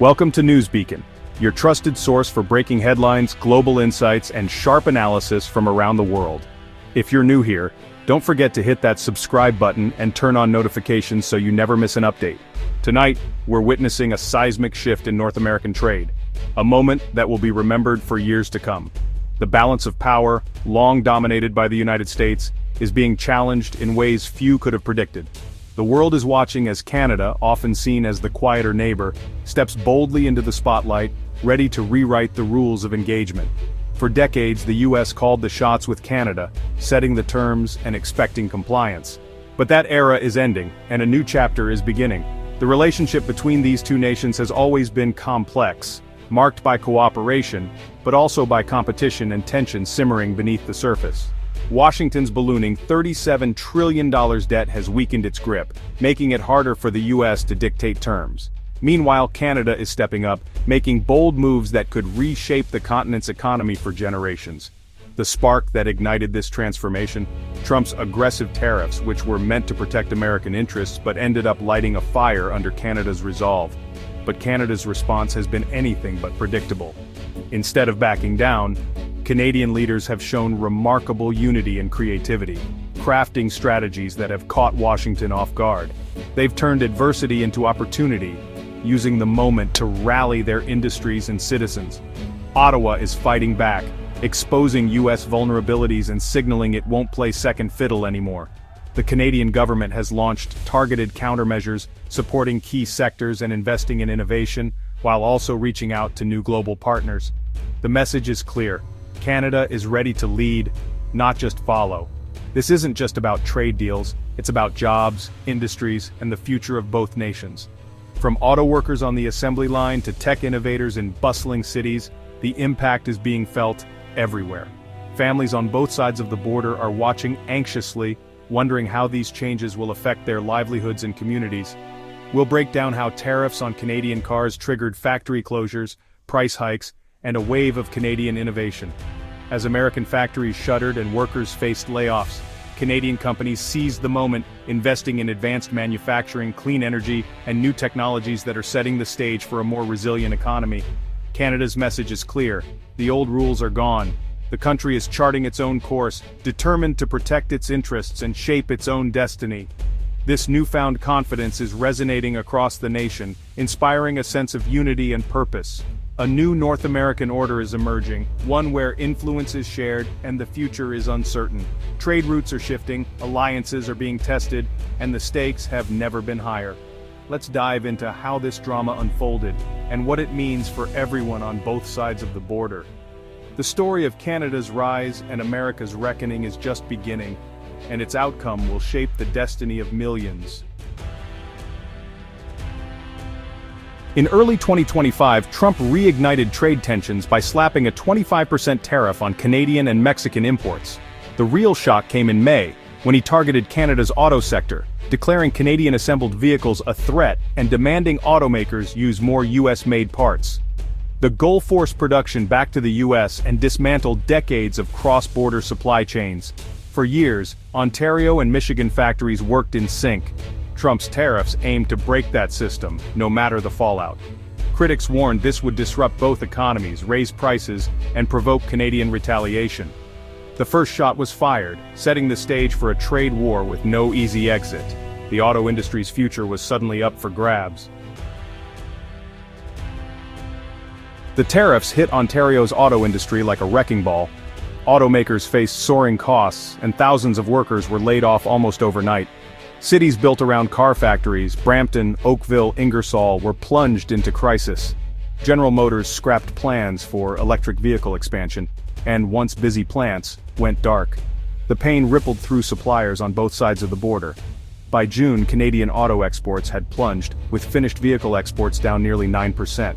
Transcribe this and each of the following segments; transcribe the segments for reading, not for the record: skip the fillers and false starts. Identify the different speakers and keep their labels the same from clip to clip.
Speaker 1: Welcome to Newsbeacon, your trusted source for breaking headlines, global insights, and sharp analysis from around the world. If you're new here, don't forget to hit that subscribe button and turn on notifications so you never miss an update. Tonight, we're witnessing a seismic shift in North American trade, a moment that will be remembered for years to come. The balance of power, long dominated by the United States, is being challenged in ways few could have predicted. The world is watching as Canada, often seen as the quieter neighbor, steps boldly into the spotlight, ready to rewrite the rules of engagement. For decades, the U.S. called the shots with Canada, setting the terms and expecting compliance. But that era is ending, and a new chapter is beginning. The relationship between these two nations has always been complex, marked by cooperation, but also by competition and tension simmering beneath the surface. Washington's ballooning $37 trillion debt has weakened its grip, making it harder for the U.S. to dictate terms. Meanwhile, Canada is stepping up, making bold moves that could reshape the continent's economy for generations. The spark that ignited this transformation? Trump's aggressive tariffs, which were meant to protect American interests but ended up lighting a fire under Canada's resolve. But Canada's response has been anything but predictable. Instead of backing down, Canadian leaders have shown remarkable unity and creativity, crafting strategies that have caught Washington off guard. They've turned adversity into opportunity, using the moment to rally their industries and citizens. Ottawa is fighting back, exposing U.S. vulnerabilities and signaling it won't play second fiddle anymore. The Canadian government has launched targeted countermeasures, supporting key sectors and investing in innovation, while also reaching out to new global partners. The message is clear. Canada is ready to lead, not just follow. This isn't just about trade deals, it's about jobs, industries, and the future of both nations. From auto workers on the assembly line to tech innovators in bustling cities, the impact is being felt everywhere. Families on both sides of the border are watching anxiously, wondering how these changes will affect their livelihoods and communities. We'll break down how tariffs on Canadian cars triggered factory closures, price hikes, and a wave of Canadian innovation. As American factories shuttered and workers faced layoffs, Canadian companies seized the moment, investing in advanced manufacturing, clean energy, and new technologies that are setting the stage for a more resilient economy. Canada's message is clear. The old rules are gone. The country is charting its own course, determined to protect its interests and shape its own destiny. This newfound confidence is resonating across the nation, inspiring a sense of unity and purpose. A new North American order is emerging, one where influence is shared and the future is uncertain. Trade routes are shifting, alliances are being tested, and the stakes have never been higher. Let's dive into how this drama unfolded and what it means for everyone on both sides of the border. The story of Canada's rise and America's reckoning is just beginning, and its outcome will shape the destiny of millions. In early 2025, Trump reignited trade tensions by slapping a 25% tariff on Canadian and Mexican imports. The real shock came in May, when he targeted Canada's auto sector, declaring Canadian-assembled vehicles a threat and demanding automakers use more U.S.-made parts. The goal forced production back to the U.S. and dismantled decades of cross-border supply chains. For years, Ontario and Michigan factories worked in sync. Trump's tariffs aimed to break that system, no matter the fallout. Critics warned this would disrupt both economies, raise prices, and provoke Canadian retaliation. The first shot was fired, setting the stage for a trade war with no easy exit. The auto industry's future was suddenly up for grabs. The tariffs hit Ontario's auto industry like a wrecking ball. Automakers faced soaring costs, and thousands of workers were laid off almost overnight. Cities built around car factories, Brampton, Oakville, Ingersoll, were plunged into crisis. General Motors scrapped plans for electric vehicle expansion, and once busy plants went dark. The pain rippled through suppliers on both sides of the border. By June, Canadian auto exports had plunged, with finished vehicle exports down nearly 9%.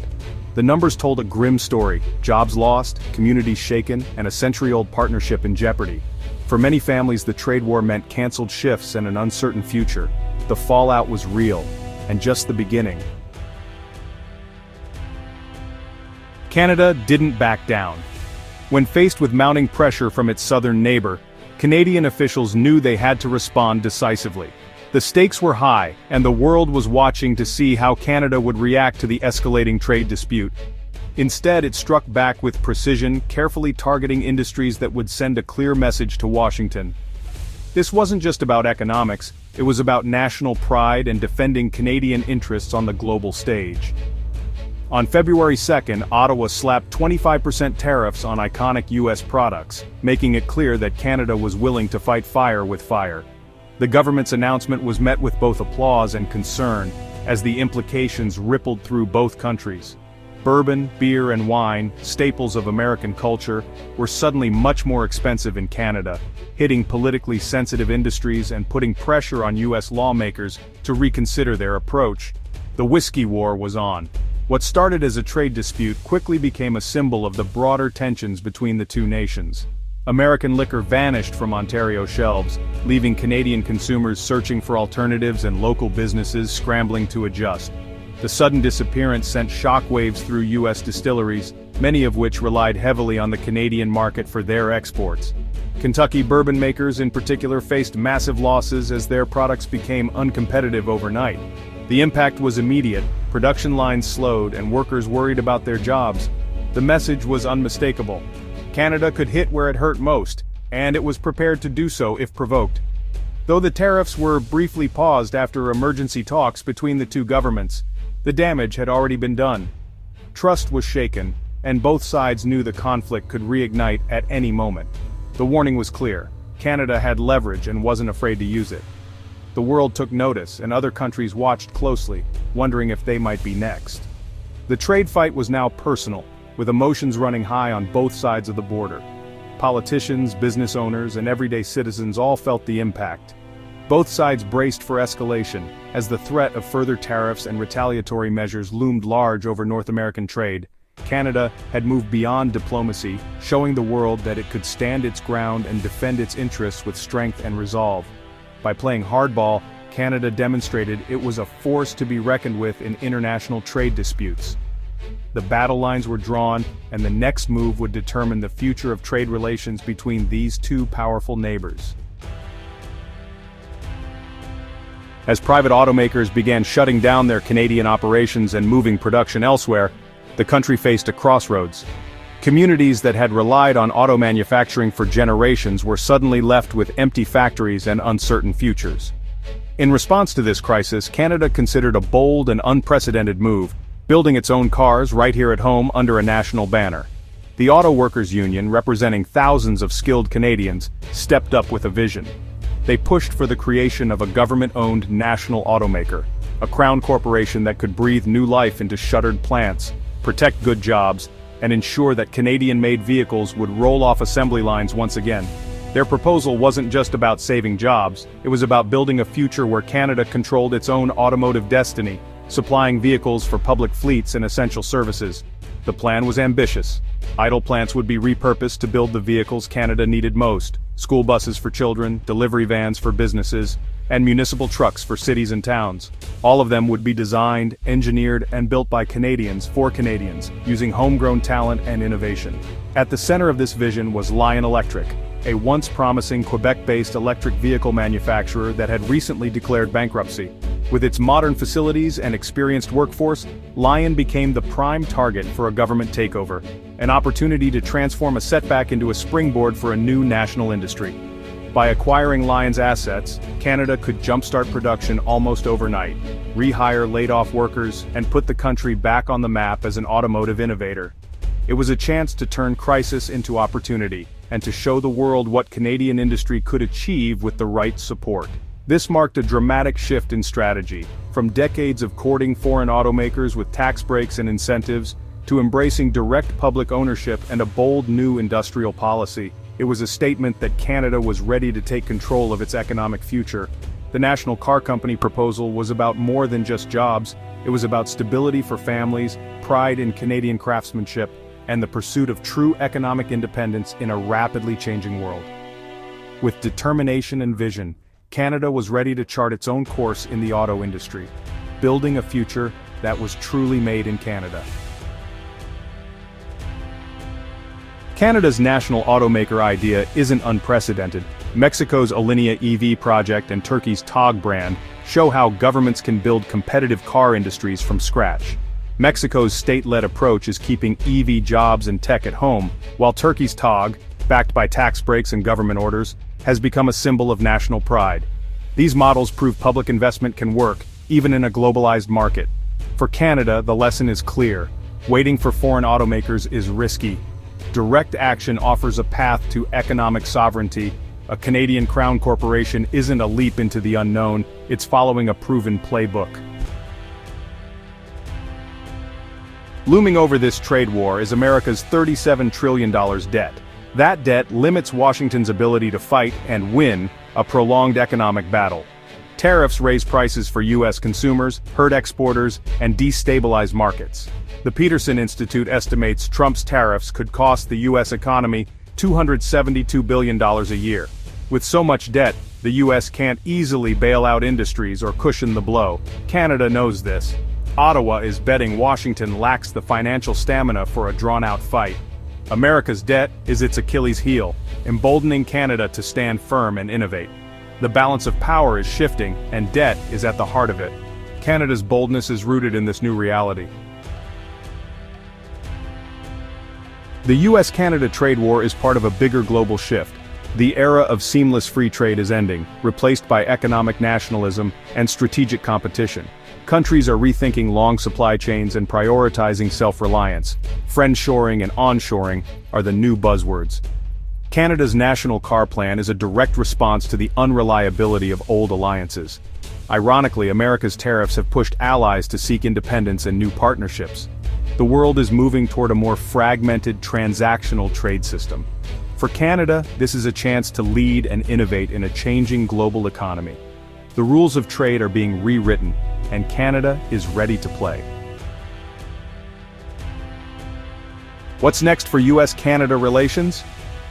Speaker 1: The numbers told a grim story: jobs lost, communities shaken, and a century-old partnership in jeopardy. For many families, the trade war meant canceled shifts and an uncertain future. The fallout was real, and just the beginning. Canada didn't back down. When faced with mounting pressure from its southern neighbor, Canadian officials knew they had to respond decisively. The stakes were high, and the world was watching to see how Canada would react to the escalating trade dispute. Instead, it struck back with precision, carefully targeting industries that would send a clear message to Washington. This wasn't just about economics, it was about national pride and defending Canadian interests on the global stage. On February 2nd, Ottawa slapped 25% tariffs on iconic U.S. products, making it clear that Canada was willing to fight fire with fire. The government's announcement was met with both applause and concern, as the implications rippled through both countries. Bourbon, beer, and wine, staples of American culture, were suddenly much more expensive in Canada, hitting politically sensitive industries and putting pressure on U.S. lawmakers to reconsider their approach. The whiskey war was on. What started as a trade dispute quickly became a symbol of the broader tensions between the two nations. American liquor vanished from Ontario shelves, leaving Canadian consumers searching for alternatives and local businesses scrambling to adjust. The sudden disappearance sent shockwaves through U.S. distilleries, many of which relied heavily on the Canadian market for their exports. Kentucky bourbon makers in particular faced massive losses as their products became uncompetitive overnight. The impact was immediate, production lines slowed, and workers worried about their jobs. The message was unmistakable. Canada could hit where it hurt most, and it was prepared to do so if provoked. Though the tariffs were briefly paused after emergency talks between the two governments, the damage had already been done. Trust was shaken, and both sides knew the conflict could reignite at any moment. The warning was clear. Canada had leverage and wasn't afraid to use it. The world took notice, and other countries watched closely, wondering if they might be next. The trade fight was now personal, with emotions running high on both sides of the border. Politicians, business owners, and everyday citizens all felt the impact. Both sides braced for escalation, as the threat of further tariffs and retaliatory measures loomed large over North American trade. Canada had moved beyond diplomacy, showing the world that it could stand its ground and defend its interests with strength and resolve. By playing hardball, Canada demonstrated it was a force to be reckoned with in international trade disputes. The battle lines were drawn, and the next move would determine the future of trade relations between these two powerful neighbors. As private automakers began shutting down their Canadian operations and moving production elsewhere, the country faced a crossroads. Communities that had relied on auto manufacturing for generations were suddenly left with empty factories and uncertain futures. In response to this crisis, Canada considered a bold and unprecedented move, building its own cars right here at home under a national banner. The Auto Workers Union, representing thousands of skilled Canadians, stepped up with a vision. They pushed for the creation of a government-owned national automaker, a crown corporation that could breathe new life into shuttered plants, protect good jobs, and ensure that Canadian-made vehicles would roll off assembly lines once again. Their proposal wasn't just about saving jobs, it was about building a future where Canada controlled its own automotive destiny, supplying vehicles for public fleets and essential services. The plan was ambitious. Idle plants would be repurposed to build the vehicles Canada needed most: school buses for children, delivery vans for businesses, and municipal trucks for cities and towns. All of them would be designed, engineered, and built by Canadians for Canadians, using homegrown talent and innovation. At the center of this vision was Lion Electric, a once promising Quebec-based electric vehicle manufacturer that had recently declared bankruptcy. With its modern facilities and experienced workforce, Lion became the prime target for a government takeover, an opportunity to transform a setback into a springboard for a new national industry. By acquiring Lion's assets, Canada could jumpstart production almost overnight, rehire laid-off workers, and put the country back on the map as an automotive innovator. It was a chance to turn crisis into opportunity, and to show the world what Canadian industry could achieve with the right support. This marked a dramatic shift in strategy, from decades of courting foreign automakers with tax breaks and incentives, to embracing direct public ownership and a bold new industrial policy. It was a statement that Canada was ready to take control of its economic future. The National Car Company proposal was about more than just jobs. It was about stability for families, pride in Canadian craftsmanship, and the pursuit of true economic independence in a rapidly changing world. With determination and vision, Canada was ready to chart its own course in the auto industry, building a future that was truly made in Canada. Canada's national automaker idea isn't unprecedented. Mexico's Alinea EV project and Turkey's Tog brand show how governments can build competitive car industries from scratch. Mexico's state-led approach is keeping EV jobs and tech at home, while Turkey's Tog, backed by tax breaks and government orders, has become a symbol of national pride. These models prove public investment can work, even in a globalized market. For Canada, the lesson is clear. Waiting for foreign automakers is risky. Direct action offers a path to economic sovereignty. A Canadian Crown corporation isn't a leap into the unknown, it's following a proven playbook. Looming over this trade war is America's $37 trillion debt. That debt limits Washington's ability to fight and win a prolonged economic battle. Tariffs raise prices for U.S. consumers, hurt exporters, and destabilize markets. The Peterson Institute estimates Trump's tariffs could cost the U.S. economy $272 billion a year. With so much debt, the U.S. can't easily bail out industries or cushion the blow. Canada knows this. Ottawa is betting Washington lacks the financial stamina for a drawn-out fight. America's debt is its Achilles heel, emboldening Canada to stand firm and innovate. The balance of power is shifting, and debt is at the heart of it. Canada's boldness is rooted in this new reality. The U.S.-Canada trade war is part of a bigger global shift. The era of seamless free trade is ending, replaced by economic nationalism and strategic competition. Countries are rethinking long supply chains and prioritizing self-reliance. Friendshoring and onshoring are the new buzzwords. Canada's National Car Plan is a direct response to the unreliability of old alliances. Ironically, America's tariffs have pushed allies to seek independence and new partnerships. The world is moving toward a more fragmented, transactional trade system. For Canada, this is a chance to lead and innovate in a changing global economy. The rules of trade are being rewritten, and Canada is ready to play. What's next for U.S.-Canada relations?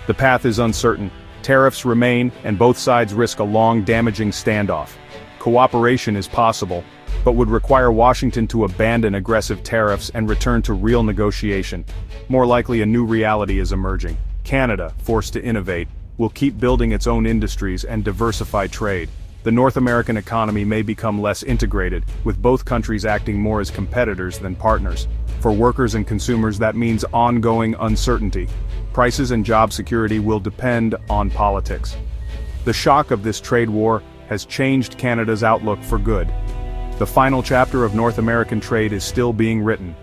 Speaker 1: The path is uncertain. Tariffs remain, and both sides risk a long, damaging standoff. Cooperation is possible, but would require Washington to abandon aggressive tariffs and return to real negotiation. More likely, a new reality is emerging. Canada, forced to innovate, will keep building its own industries and diversify trade. The North American economy may become less integrated, with both countries acting more as competitors than partners. For workers and consumers, that means ongoing uncertainty. Prices and job security will depend on politics. The shock of this trade war has changed Canada's outlook for good. The final chapter of North American trade is still being written.